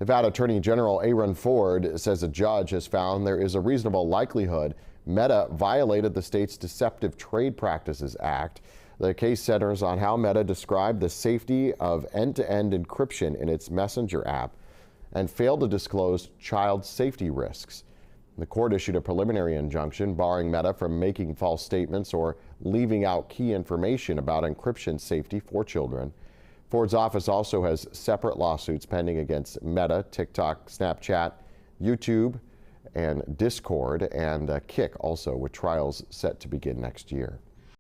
Nevada Attorney General Aaron Ford says a judge has found there is a reasonable likelihood Meta violated the state's Deceptive Trade Practices Act. The case centers on how Meta described the safety of end-to-end encryption in its Messenger app and failed to disclose child safety risks. The court issued a preliminary injunction barring Meta from making false statements or leaving out key information about encryption safety for children. Ford's office also has separate lawsuits pending against Meta, TikTok, Snapchat, YouTube, and Discord, and Kick also, with trials set to begin next year.